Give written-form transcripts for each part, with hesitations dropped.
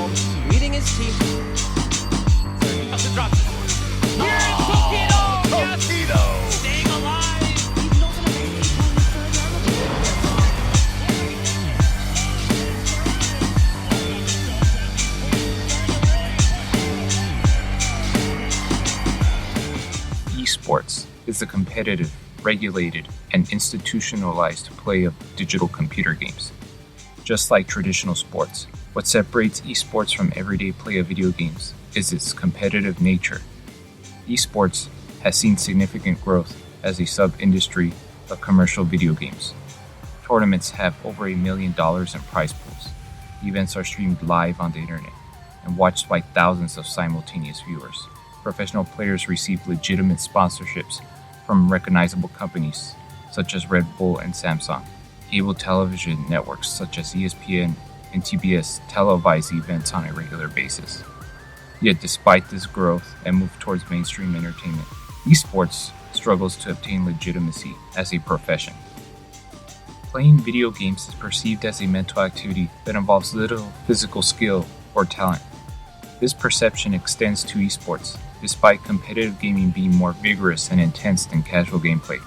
Holmes meeting his team. Drops it. Here's Tokido! Yes! Staying alive! Esports is the competitive, regulated, and institutionalized play of digital computer games. Just like traditional sports, what separates esports from everyday play of video games is its competitive nature. Esports has seen significant growth as a sub-industry of commercial video games. Tournaments have over $1 million in prize pools. Events are streamed live on the internet and watched by thousands of simultaneous viewers. Professional players receive legitimate sponsorships from recognizable companies such as Red Bull and Samsung. Cable television networks such as ESPN and TBS televise events on a regular basis. Yet despite this growth and move towards mainstream entertainment, esports struggles to obtain legitimacy as a profession. Playing video games is perceived as a mental activity that involves little physical skill or talent. This perception extends to esports, despite competitive gaming being more vigorous and intense than casual gameplay.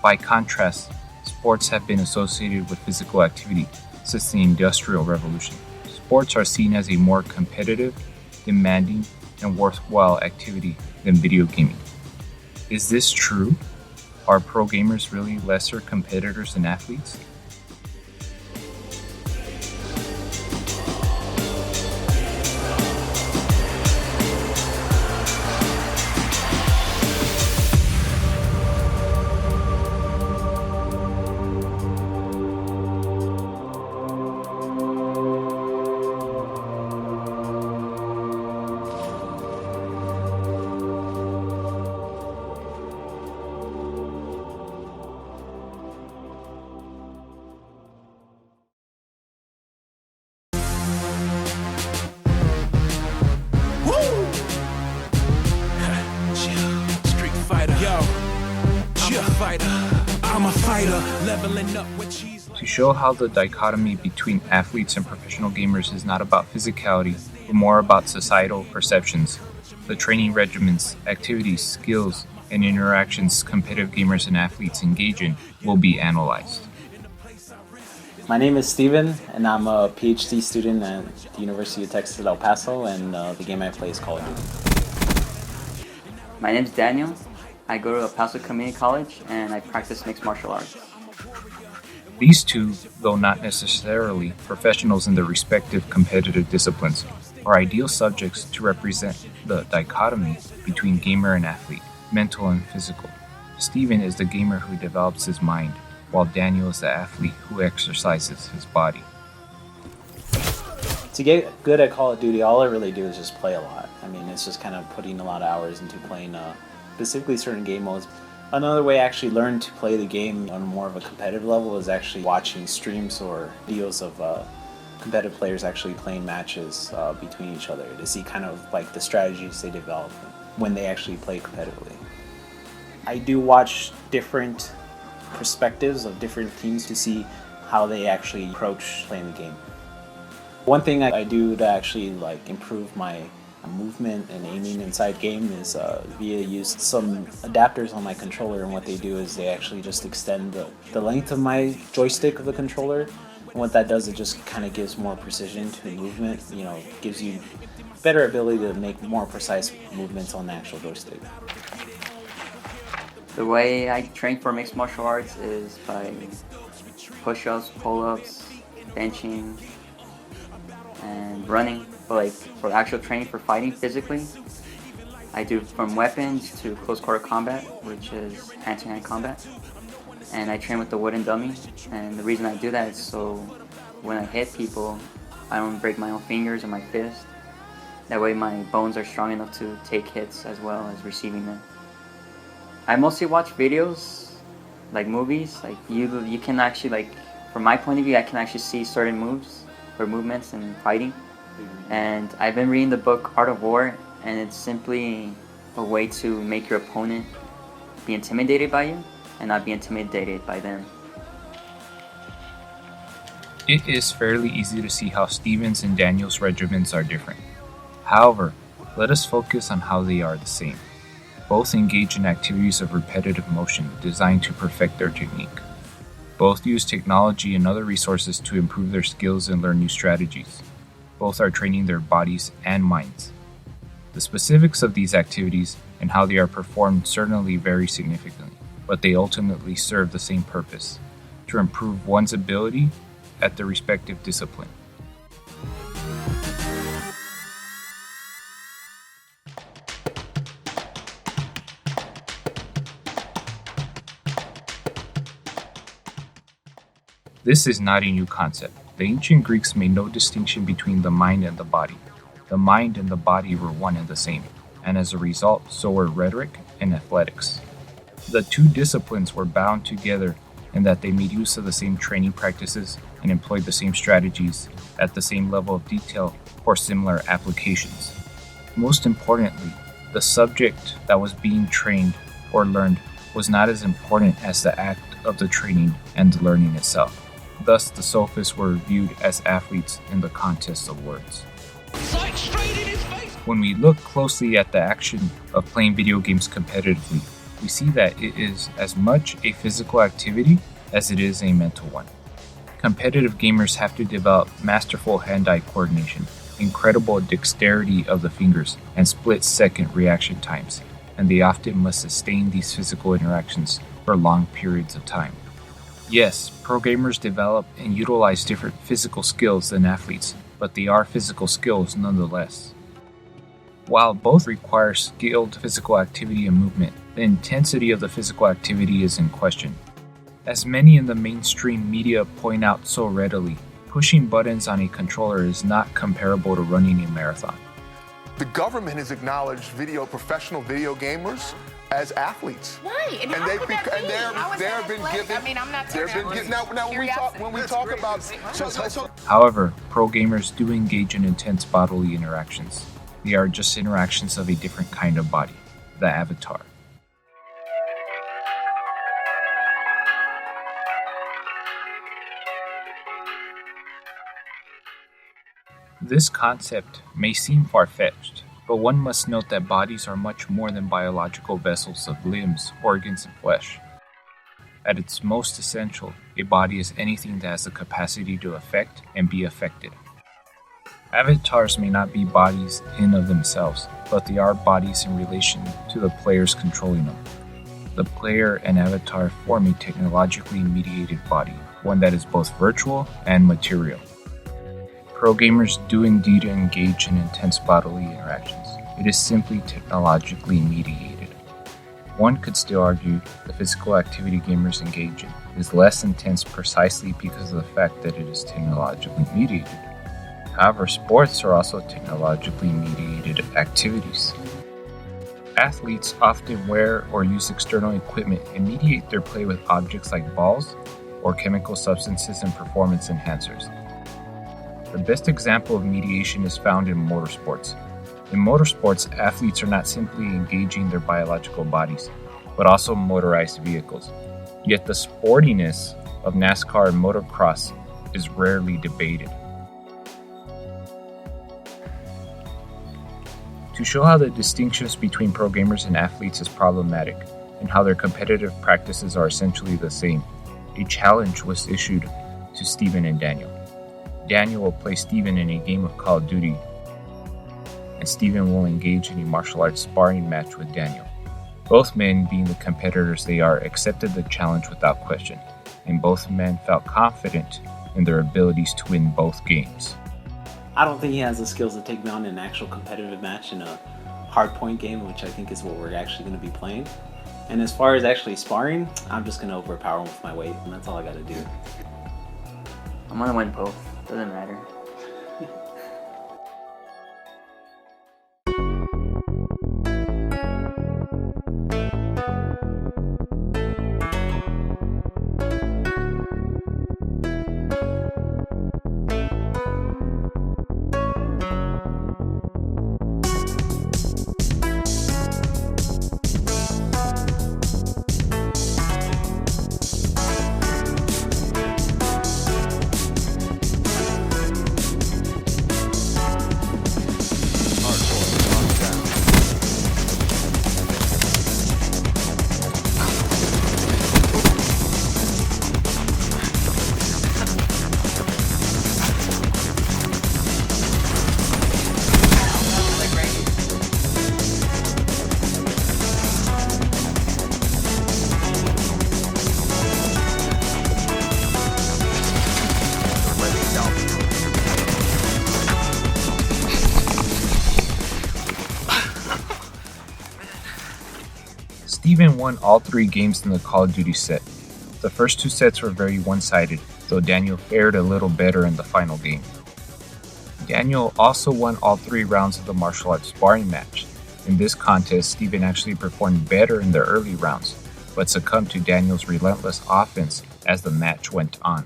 By contrast, sports have been associated with physical activity since the Industrial Revolution. Sports are seen as a more competitive, demanding, and worthwhile activity than video gaming. Is this true? Are pro gamers really lesser competitors than athletes? To show how the dichotomy between athletes and professional gamers is not about physicality, but more about societal perceptions, the training regimens, activities, skills, and interactions competitive gamers and athletes engage in will be analyzed. My name is Steven, and I'm a PhD student at the University of Texas at El Paso, and the game I play is Call of Duty. My name is Daniel. I go to El Paso Community College, and I practice mixed martial arts. These two, though not necessarily professionals in their respective competitive disciplines, are ideal subjects to represent the dichotomy between gamer and athlete, mental and physical. Steven is the gamer who develops his mind, while Daniel is the athlete who exercises his body. To get good at Call of Duty, all I really do is just play a lot. I mean, it's just kind of putting a lot of hours into playing specifically certain game modes. Another way I actually learned to play the game on more of a competitive level is actually watching streams or videos of competitive players actually playing matches between each other to see kind of like the strategies they develop when they actually play competitively. I do watch different perspectives of different teams to see how they actually approach playing the game. One thing I do to actually like improve my movement and aiming inside game is via use some adapters on my controller, and what they do is they actually just extend the length of my joystick of the controller, and what that does, it just kind of gives more precision to the movement, gives you better ability to make more precise movements on the actual joystick. The way I train for mixed martial arts is by push-ups, pull-ups, benching, and running. But like for actual training for fighting physically, I do from weapons to close quarter combat, which is hand-to-hand combat. And I train with the wooden dummy. And the reason I do that is so when I hit people, I don't break my own fingers or my fist. That way my bones are strong enough to take hits as well as receiving them. I mostly watch videos, like movies. Like you can actually, like, from my point of view, I can actually see certain moves or movements in fighting. And I've been reading the book Art of War, and it's simply a way to make your opponent be intimidated by you and not be intimidated by them. It is fairly easy to see how Steven's and Daniel's regimens are different. However, let us focus on how they are the same. Both engage in activities of repetitive motion designed to perfect their technique. Both use technology and other resources to improve their skills and learn new strategies. Both are training their bodies and minds. The specifics of these activities and how they are performed certainly vary significantly, but they ultimately serve the same purpose: to improve one's ability at the respective discipline. This is not a new concept. The ancient Greeks made no distinction between the mind and the body. The mind and the body were one and the same, and as a result, so were rhetoric and athletics. The two disciplines were bound together in that they made use of the same training practices and employed the same strategies at the same level of detail for similar applications. Most importantly, the subject that was being trained or learned was not as important as the act of the training and the learning itself. Thus, the sophists were viewed as athletes in the contest of words. Sight straight in his face. When we look closely at the action of playing video games competitively, we see that it is as much a physical activity as it is a mental one. Competitive gamers have to develop masterful hand-eye coordination, incredible dexterity of the fingers, and split-second reaction times, and they often must sustain these physical interactions for long periods of time. Yes, pro gamers develop and utilize different physical skills than athletes, but they are physical skills nonetheless. While both require skilled physical activity and movement, the intensity of the physical activity is in question. As many in the mainstream media point out so readily, pushing buttons on a controller is not comparable to running a marathon. The government has acknowledged professional video gamers as athletes. Right, and how they could that be? How is that athletic? I mean, I'm not taking now when we talk about However, pro gamers do engage in intense bodily interactions. They are just interactions of a different kind of body, the avatar. This concept may seem far-fetched, but one must note that bodies are much more than biological vessels of limbs, organs, and flesh. At its most essential, a body is anything that has the capacity to affect and be affected. Avatars may not be bodies in of themselves, but they are bodies in relation to the players controlling them. The player and avatar form a technologically mediated body, one that is both virtual and material. Pro gamers do indeed engage in intense bodily interactions. It is simply technologically mediated. One could still argue the physical activity gamers engage in is less intense precisely because of the fact that it is technologically mediated. However, sports are also technologically mediated activities. Athletes often wear or use external equipment and mediate their play with objects like balls or chemical substances and performance enhancers. The best example of mediation is found in motorsports. In motorsports, athletes are not simply engaging their biological bodies, but also motorized vehicles. Yet the sportiness of NASCAR and motocross is rarely debated. To show how the distinctions between pro gamers and athletes is problematic, and how their competitive practices are essentially the same, a challenge was issued to Steven and Daniel. Daniel will play Steven in a game of Call of Duty, and Steven will engage in a martial arts sparring match with Daniel. Both men, being the competitors they are, accepted the challenge without question, and both men felt confident in their abilities to win both games. I don't think he has the skills to take me on in an actual competitive match in a hardpoint game, which I think is what we're actually going to be playing. And as far as actually sparring, I'm just going to overpower him with my weight, and that's all I got to do. I'm gonna win both. Doesn't matter. Steven won all 3 games in the Call of Duty set. The first 2 sets were very one-sided, though Daniel fared a little better in the final game. Daniel also won all 3 rounds of the martial arts sparring match. In this contest, Steven actually performed better in the early rounds, but succumbed to Daniel's relentless offense as the match went on.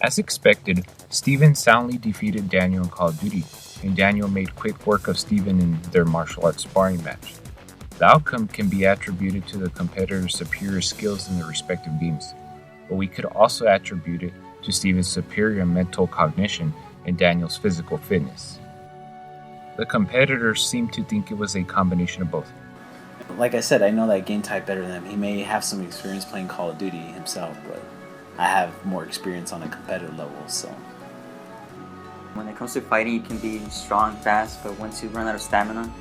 As expected, Steven soundly defeated Daniel in Call of Duty, and Daniel made quick work of Steven in their martial arts sparring match. The outcome can be attributed to the competitor's superior skills in their respective games, but we could also attribute it to Steven's superior mental cognition and Daniel's physical fitness. The competitors seemed to think it was a combination of both. Like I said, I know that game type better than him. He may have some experience playing Call of Duty himself, but I have more experience on a competitive level, so. When it comes to fighting, you can be strong, fast, but once you run out of stamina,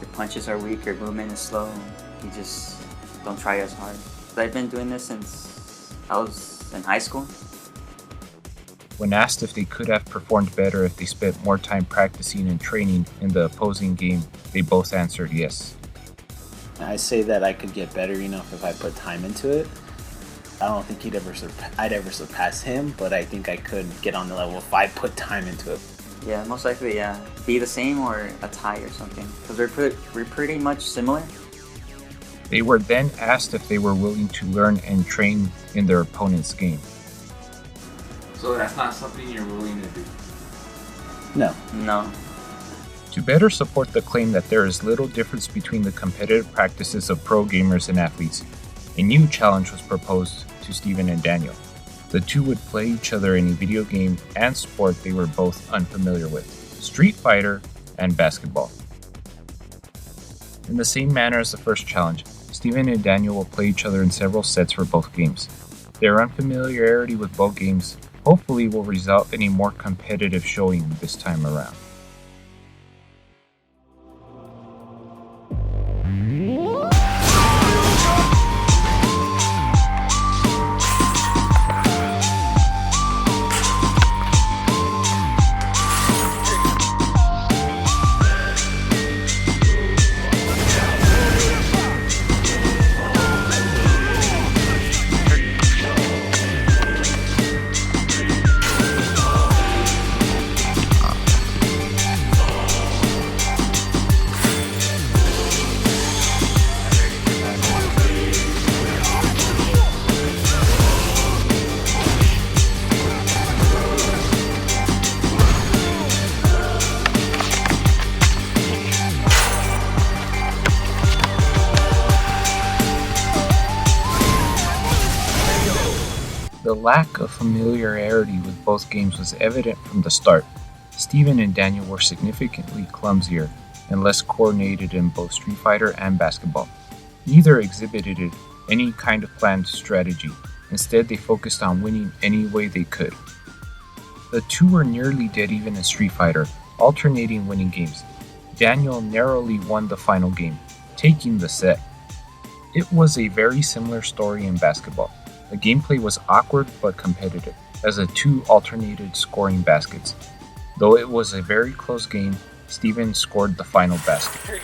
your punches are weak, your movement is slow, you just don't try as hard. I've been doing this since I was in high school. When asked if they could have performed better if they spent more time practicing and training in the opposing game, they both answered yes. I say that I could get better enough if I put time into it. I don't think I'd ever surpass him, but I think I could get on the level if I put time into it. Yeah, most likely, yeah. Be the same or a tie or something, because we're pretty much similar. They were then asked if they were willing to learn and train in their opponent's game. So that's not something you're willing to do? No. To better support the claim that there is little difference between the competitive practices of pro gamers and athletes, a new challenge was proposed to Steven and Daniel. The two would play each other in a video game and sport they were both unfamiliar with, Street Fighter and basketball. In the same manner as the first challenge, Steven and Daniel will play each other in several sets for both games. Their unfamiliarity with both games hopefully will result in a more competitive showing this time around. The lack of familiarity with both games was evident from the start. Steven and Daniel were significantly clumsier and less coordinated in both Street Fighter and basketball. Neither exhibited any kind of planned strategy. Instead, they focused on winning any way they could. The two were nearly dead even in Street Fighter, alternating winning games. Daniel narrowly won the final game, taking the set. It was a very similar story in basketball. The gameplay was awkward but competitive, as the two alternated scoring baskets. Though it was a very close game, Steven scored the final basket.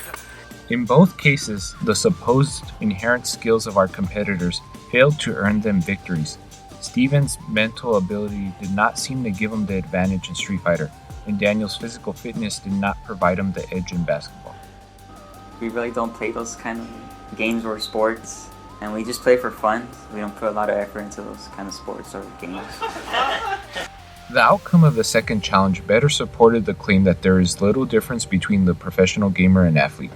In both cases, the supposed inherent skills of our competitors failed to earn them victories. Steven's mental ability did not seem to give him the advantage in Street Fighter, and Daniel's physical fitness did not provide him the edge in basketball. We really don't play those kind of games or sports, and we just play for fun. We don't put a lot of effort into those kind of sports or games. The outcome of the second challenge better supported the claim that there is little difference between the professional gamer and athlete,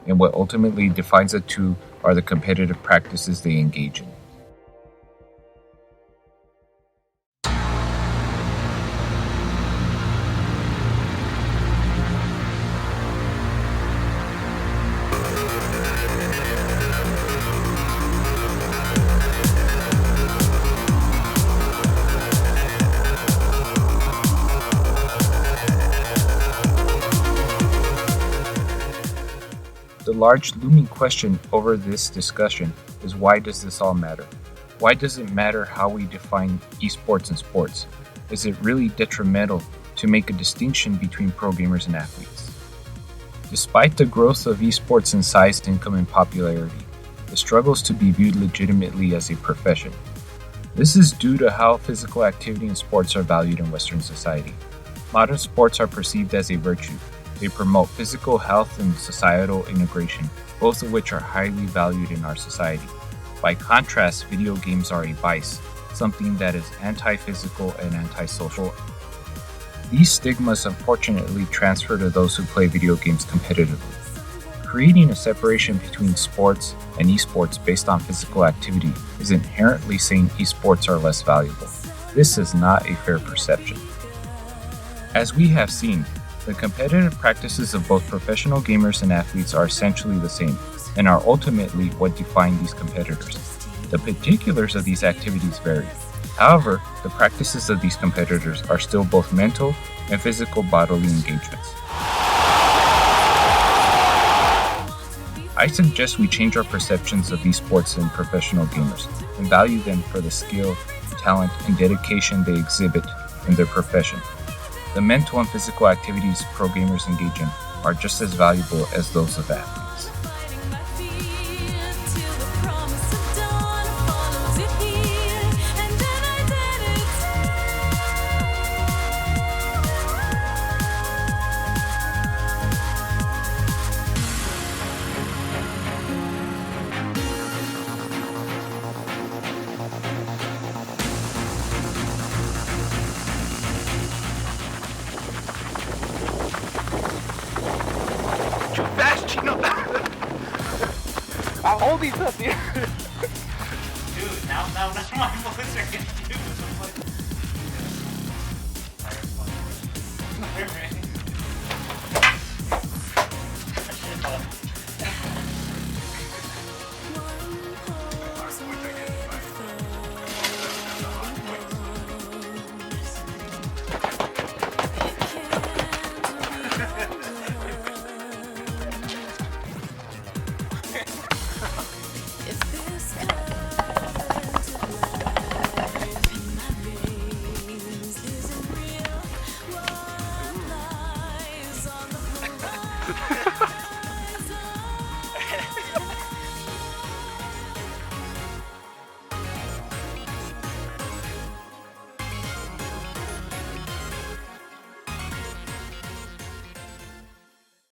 and what ultimately defines the two are the competitive practices they engage in. The large looming question over this discussion is, why does this all matter? Why does it matter how we define esports and sports? Is it really detrimental to make a distinction between pro gamers and athletes? Despite the growth of esports in size, income, and popularity, it struggles to be viewed legitimately as a profession. This is due to how physical activity and sports are valued in Western society. Modern sports are perceived as a virtue. They promote physical health and societal integration, both of which are highly valued in our society. By contrast, video games are a vice, something that is anti-physical and anti-social. These stigmas unfortunately transfer to those who play video games competitively. Creating a separation between sports and esports based on physical activity is inherently saying esports are less valuable. This is not a fair perception. As we have seen, the competitive practices of both professional gamers and athletes are essentially the same, and are ultimately what define these competitors. The particulars of these activities vary. However, the practices of these competitors are still both mental and physical bodily engagements. I suggest we change our perceptions of these sports and professional gamers and value them for the skill, talent, and dedication they exhibit in their profession. The mental and physical activities pro gamers engage in are just as valuable as those of athletes. I'll hold these up, dude. Dude, now my bullets are confused.